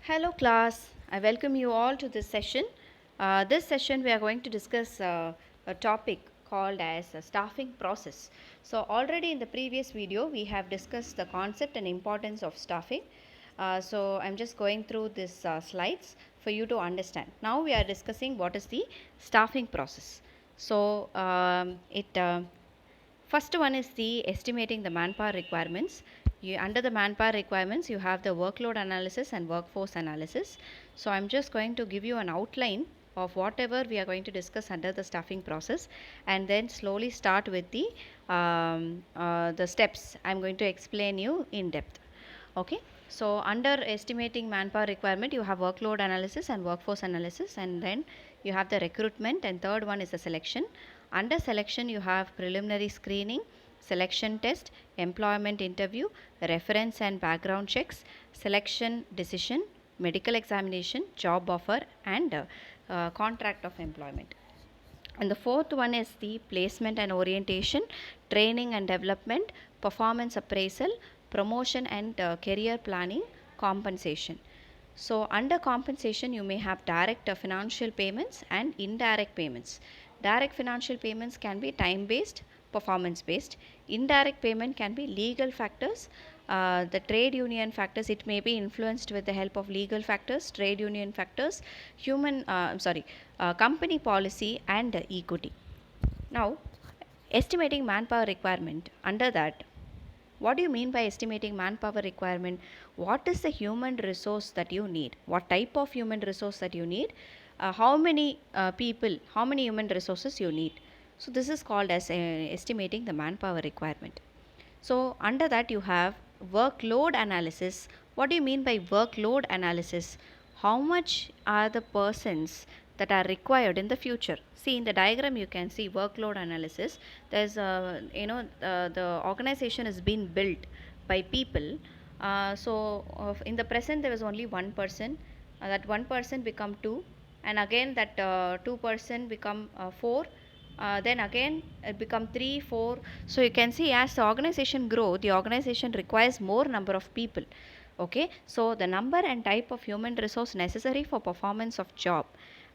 Hello class, I welcome you all to this session. This session we are going to discuss a topic called as a staffing process. So already in the previous video we have discussed the concept and importance of staffing. So I'm just going through these slides for you to understand. Now we are discussing what is the staffing process. So first one is the estimating the manpower requirements. Under the manpower requirements, you have the workload analysis and workforce analysis. So I'm just going to give you an outline of whatever we are going to discuss under the staffing process, and then slowly start with the steps I'm going to explain you in depth. Okay, so under estimating manpower requirement, you have workload analysis and workforce analysis, and then you have the recruitment, and third one is the selection. Under selection, you have preliminary screening, selection test, employment interview, reference and background checks, selection decision, medical examination, job offer, and contract of employment. And the fourth one is the placement and orientation, training and development, performance appraisal, promotion and career planning, compensation. So under compensation, you may have direct financial payments and indirect payments. Direct financial payments can be time based, performance based. Indirect payment can be legal factors. The trade union factors, it may be influenced with the help of legal factors, trade union factors, company policy, and equity. Now, estimating manpower requirement. Under that, what do you mean by estimating manpower requirement? What is the human resource that you need? What type of human resource that you need? How many people, how many human resources you need? So this is called as estimating the manpower requirement. So under that you have workload analysis. What do you mean by workload analysis? How much are the persons that are required in the future? See, in the diagram you can see workload analysis. There's the organization is being built by people. In the present there was only one person. That one person become two, and again that two person become four, then again it become 3 4. So you can see as the organization grow, the organization requires more number of people. Okay, so the number and type of human resource necessary for performance of job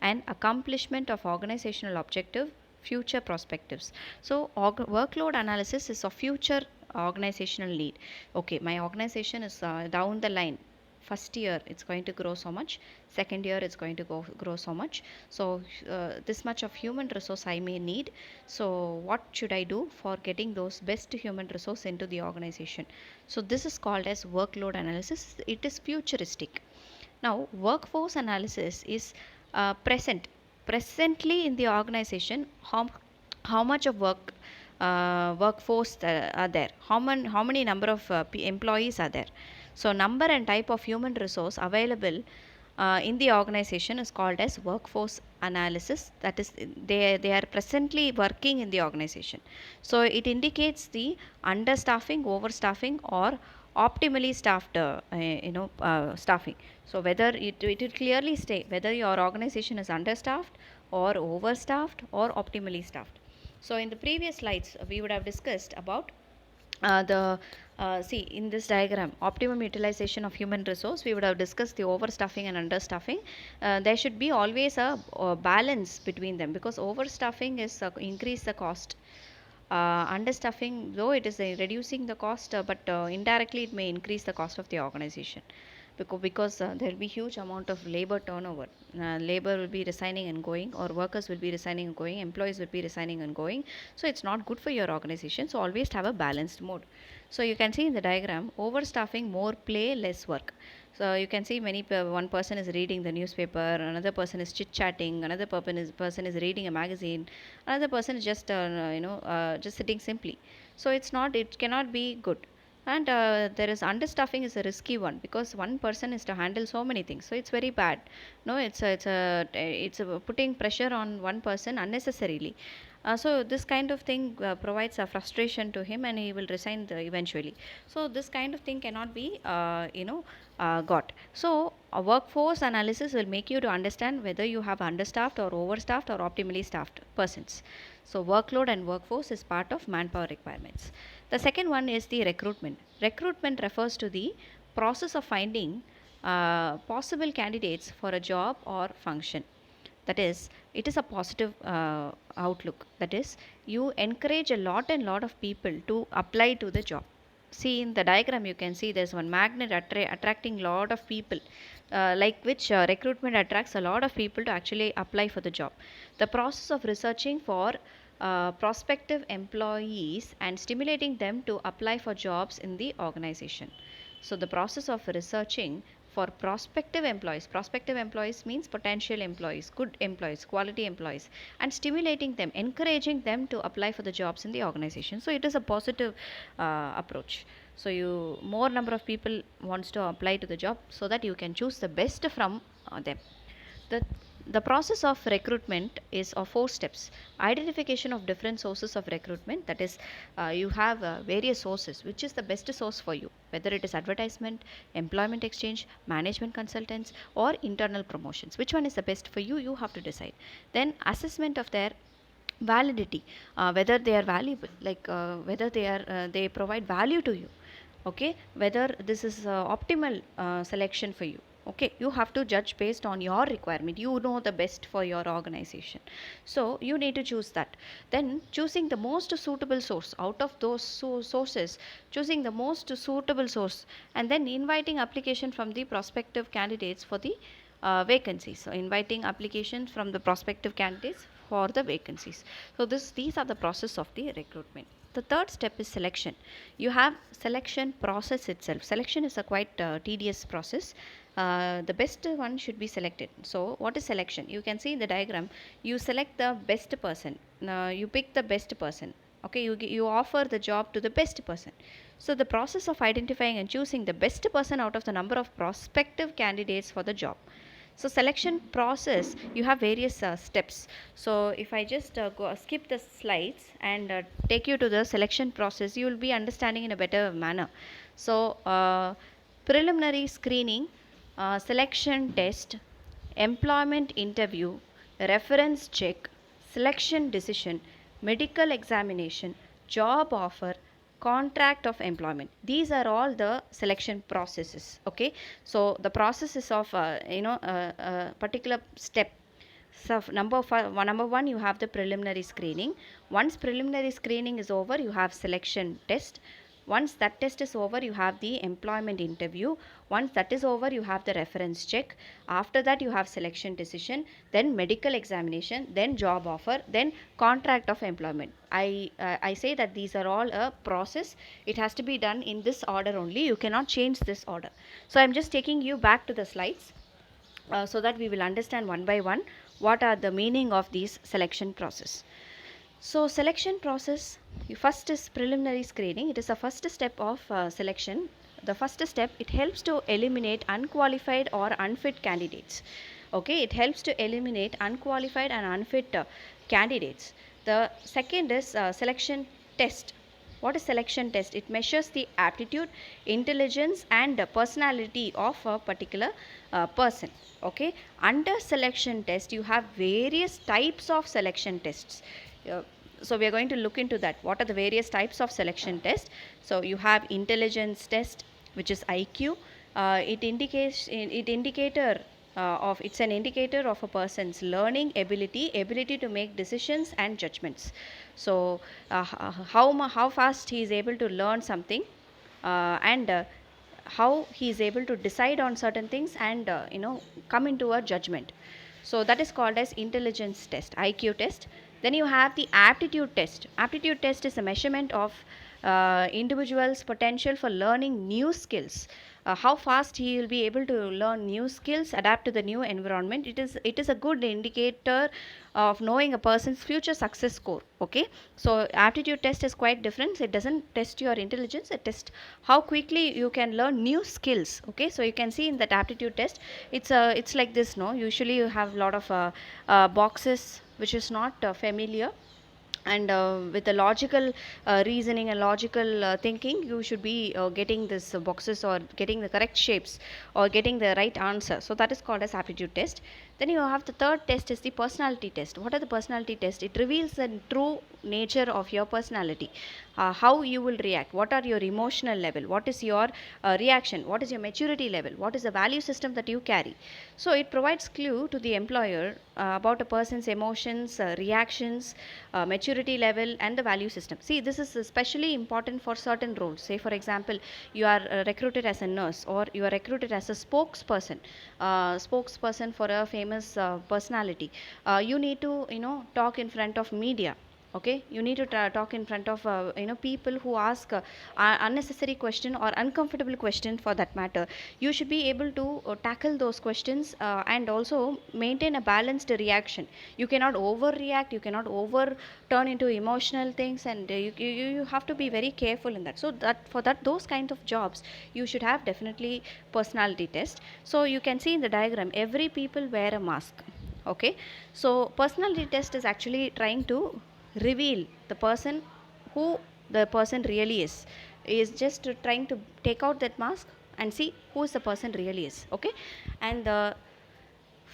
and accomplishment of organizational objective, future perspectives. So workload analysis is a future organizational need. Okay, my organization is down the line, first year it's going to grow so much, second year it's going to grow so much. So this much of human resource I may need. So what should I do for getting those best human resource into the organization? So this is called as workload analysis. It is futuristic. Now workforce analysis is presently in the organization. How much of workforce are there, how many number of employees are there. So number and type of human resource available in the organization is called as workforce analysis. That is, they are presently working in the organization. So it indicates the understaffing, overstaffing, or optimally staffed staffing. So whether it will clearly state whether your organization is understaffed or overstaffed or optimally staffed. So in the previous slides we would have discussed about the see in this diagram optimum utilization of human resource. We would have discussed the overstaffing and understaffing. There should be always a balance between them, because overstaffing is increase the cost. Understaffing, though it is reducing the cost, but indirectly it may increase the cost of the organization, because there will be huge amount of labor turnover. Labor will be resigning and going, or workers will be resigning and going, employees will be resigning and going. So it's not good for your organization. So always have a balanced mode. So you can see in the diagram, overstaffing, more play, less work. So you can see one person is reading the newspaper, another person is chit chatting, another person is reading a magazine, another person is just just sitting simply. So it cannot be good. And there is understaffing is a risky one, because one person is to handle so many things, so it's very bad. No, it's putting pressure on one person unnecessarily. So this kind of thing provides a frustration to him, and he will resign eventually. So this kind of thing cannot be got. So a workforce analysis will make you to understand whether you have understaffed or overstaffed or optimally staffed persons. So workload and workforce is part of manpower requirements. The second one is the recruitment. Recruitment refers to the process of finding possible candidates for a job or function. That is, it is a positive outlook. That is, you encourage a lot and lot of people to apply to the job. See in the diagram, you can see there's one magnet attracting lot of people, like which recruitment attracts a lot of people to actually apply for the job. The process of researching for prospective employees and stimulating them to apply for jobs in the organization. So the process of researching for prospective employees means potential employees, good employees, quality employees, and stimulating them, encouraging them to apply for the jobs in the organization. So it is a positive approach. So you more number of people wants to apply to the job so that you can choose the best from them. The, the process of recruitment is of 4 steps. Identification of different sources of recruitment, that is, you have various sources. Which is the best source for you? Whether it is advertisement, employment exchange, management consultants, or internal promotions. Which one is the best for you? You have to decide. Then assessment of their validity, whether they are valuable, like whether they provide value to you. Okay, whether this is optimal selection for you. Okay, you have to judge based on your requirement. You know the best for your organization, so you need to choose that. Then choosing the most suitable source out of those sources, choosing the most suitable source, and then inviting application from the prospective candidates for the vacancies. So inviting applications from the prospective candidates for the vacancies. So these are the process of the recruitment. The third step is selection. You have selection process itself. Selection is a quite tedious process. The best one should be selected. So what is selection? You can see in the diagram, you select the best person. You pick the best person. Okay, you offer the job to the best person. So the process of identifying and choosing the best person out of the number of prospective candidates for the job. So selection process, you have various steps. So if I just skip the slides and take you to the selection process, you will be understanding in a better manner. So preliminary screening, selection test, employment interview, reference check, selection decision, medical examination, job offer, contract of employment. These are all the selection processes. Okay, so the processes of particular step. So number one, you have the preliminary screening. Once preliminary screening is over, you have selection test. Once that test is over, you have the employment interview. Once that is over, you have the reference check. After that, you have selection decision, then medical examination, then job offer, then contract of employment. I say that these are all a process. It has to be done in this order only. You cannot change this order. So I'm just taking you back to the slides so that we will understand one by one what are the meaning of these selection process. So selection process, first is preliminary screening. It is the first step of selection. The first step, it helps to eliminate unqualified or unfit candidates. Okay, it helps to eliminate unqualified and unfit candidates. The second is selection test. What is selection test? It measures the aptitude, intelligence, and personality of a particular person. Okay, under selection test, you have various types of selection tests. So we are going to look into that. What are the various types of selection tests? So you have intelligence test, which is IQ. It's an indicator of a person's learning ability to make decisions and judgments. So how fast he is able to learn something, and how he is able to decide on certain things and come into a judgment. So that is called as intelligence test, IQ test. Then you have the aptitude test. Aptitude test is a measurement of individual's potential for learning new skills. How fast he will be able to learn new skills, adapt to the new environment. It is a good indicator of knowing a person's future success score. Okay, so aptitude test is quite different. It doesn't test your intelligence, it tests how quickly you can learn new skills. Okay, so you can see in that aptitude test, it's like this. No, usually you have a lot of boxes which is not familiar. and with a logical reasoning and logical thinking, you should be getting this boxes or getting the correct shapes or getting the right answer. So that is called as aptitude test. Then you have the third test is the personality test. What are the personality tests? It reveals the true nature of your personality, how you will react, what are your emotional level, what is your reaction, what is your maturity level, what is the value system that you carry. So it provides clue to the employer about a person's emotions, reactions, maturity level and the value system. See, this is especially important for certain roles. Say for example, you are recruited as a nurse, or you are recruited as a spokesperson for a famous personality. You need to talk in front of media. Okay, you need to talk in front of people who ask unnecessary question or uncomfortable question for that matter. You should be able to tackle those questions and also maintain a balanced reaction. You cannot overreact, you cannot over turn into emotional things, and you have to be very careful in that. So that for that those kinds of jobs you should have definitely personality test. So you can see in the diagram, every people wear a mask. Okay, so personality test is actually trying to reveal the person, who the person really is just trying to take out that mask and see who is the person really is. Okay, and the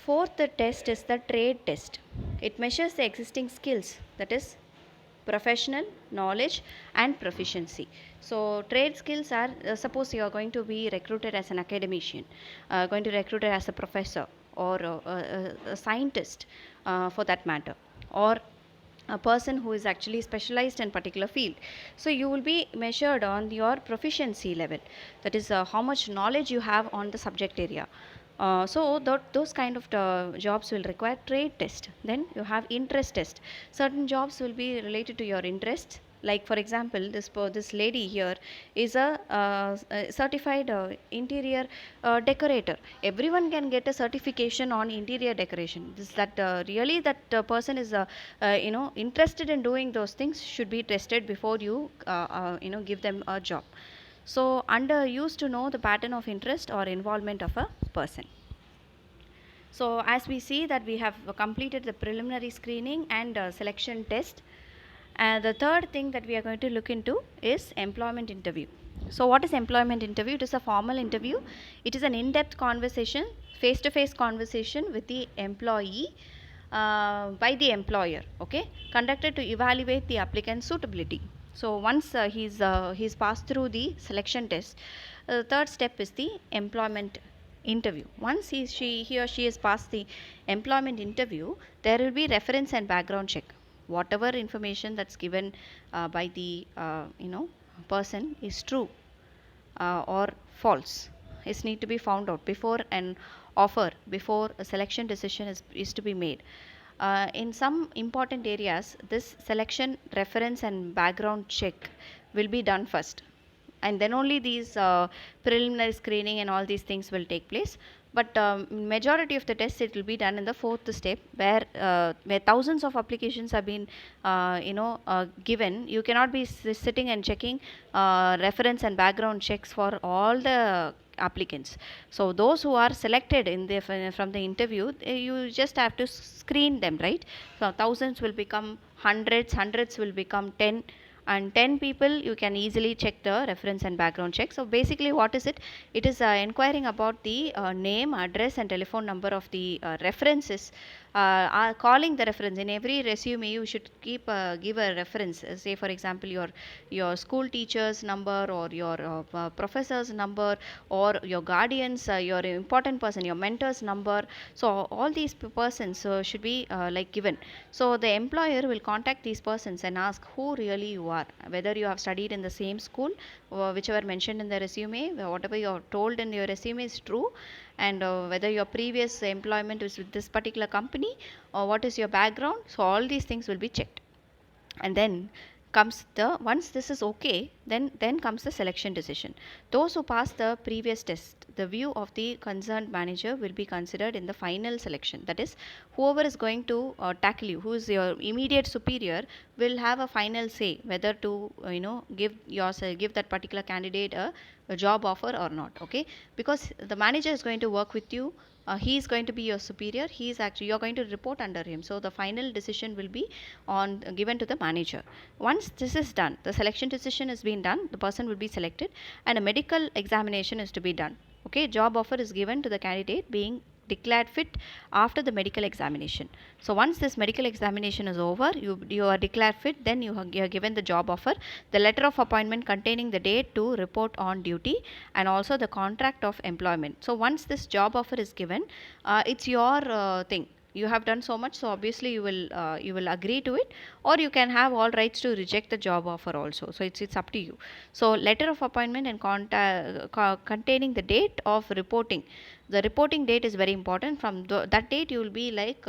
fourth test is the trade test. It measures the existing skills, that is professional knowledge and proficiency. So trade skills are, suppose you are going to be recruited as an academician, going to recruited as a professor, or a scientist for that matter, or a person who is actually specialized in particular field. So you will be measured on your proficiency level, that is how much knowledge you have on the subject area. So those kind of jobs will require trade test. Then you have interest test. Certain jobs will be related to your interests. Like for example, this lady here is a certified interior decorator. Everyone can get a certification on interior decoration. This that really that person is interested in doing those things should be tested before you give them a job. So under used to know the pattern of interest or involvement of a person. So as we see that we have completed the preliminary screening and selection test. The third thing that we are going to look into is employment interview. So what is employment interview? It is a formal interview. It is an in-depth conversation, face-to-face conversation with the employee by the employer, okay, conducted to evaluate the applicant's suitability. So once he's passed through the selection test, the third step is the employment interview. Once he or she has passed the employment interview, there will be reference and background check. Whatever information that's given by the person is true or false, is need to be found out before an offer, before a selection decision is to be made. In some important areas, this selection, reference and background check will be done first, and then only these preliminary screening and all these things will take place. But majority of the tests, it will be done in the fourth step, where thousands of applications have been given. You cannot be sitting and checking reference and background checks for all the applicants. So those who are selected in the from the interview, you just have to screen them, right? So thousands will become hundreds, hundreds will become 10, and 10 people you can easily check the reference and background check. So basically what is it? It is inquiring about the name, address and telephone number of the references. Calling the reference in every resume, you should give a reference. Say for example, your school teacher's number, or your professor's number, or your guardian's, your important person, your mentor's number. So all these persons should be like given. So the employer will contact these persons and ask who really you are, whether you have studied in the same school, whichever mentioned in the resume, whatever you are told in your resume is true, and whether your previous employment is with this particular company, or what is your background. So all these things will be checked, and then comes the, once this is okay, then comes the selection decision. Those who pass the previous test, the view of the concerned manager will be considered in the final selection. That is, whoever is going to tackle you, who is your immediate superior, will have a final say whether to give that particular candidate a job offer or not. Okay, because the manager is going to work with you he is going to be your superior. He is actually, you're going to report under him. So the final decision will be on given to the manager. Once this is done, the selection decision has been done, the person will be selected, and a medical examination is to be done. Okay, job offer is given to the candidate being declared fit after the medical examination. So once this medical examination is over, you are declared fit, then you are given the job offer, the letter of appointment containing the date to report on duty, and also the contract of employment. So once this job offer is given, it's your thing. You have done so much, so obviously you will agree to it, or you can have all rights to reject the job offer also. So it's up to you. So letter of appointment and containing the date of reporting. The reporting date is very important. From that date, you will be like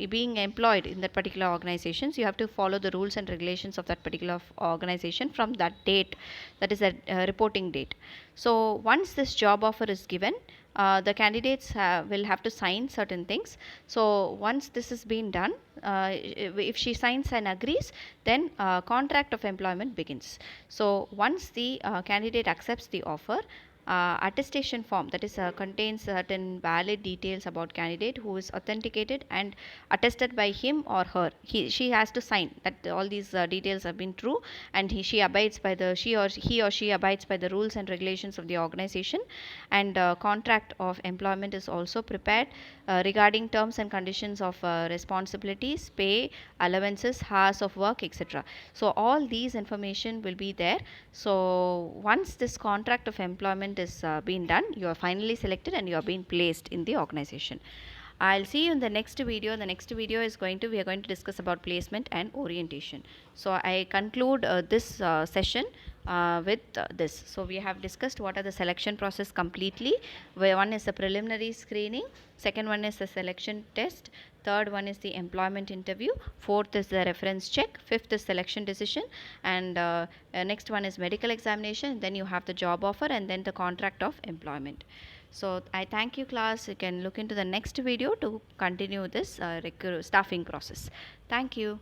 being employed in that particular organizations. You have to follow the rules and regulations of that particular organization from that date. That is a reporting date. So once this job offer is given, the candidates will have to sign certain things. So once this has been done, if she signs and agrees, then contract of employment begins. So once the candidate accepts the offer, attestation form, that is contains certain valid details about candidate, who is authenticated and attested by him or her. She has to sign that all these details have been true, and he or she abides by the rules and regulations of the organization. And contract of employment is also prepared regarding terms and conditions of responsibilities, pay, allowances, hours of work, etc. So all these information will be there. So once this contract of employment is been done, you are finally selected and you are being placed in the organization. I'll see you in the next video. The next video is we are going to discuss about placement and orientation. So I conclude this session with this. So we have discussed what are the selection process completely. Where one is the preliminary screening, second one is the selection test, third one is the employment interview, fourth is the reference check, fifth is selection decision, and next one is medical examination. Then you have the job offer, and then the contract of employment. So I thank you, class. You can look into the next video to continue this staffing process. Thank you.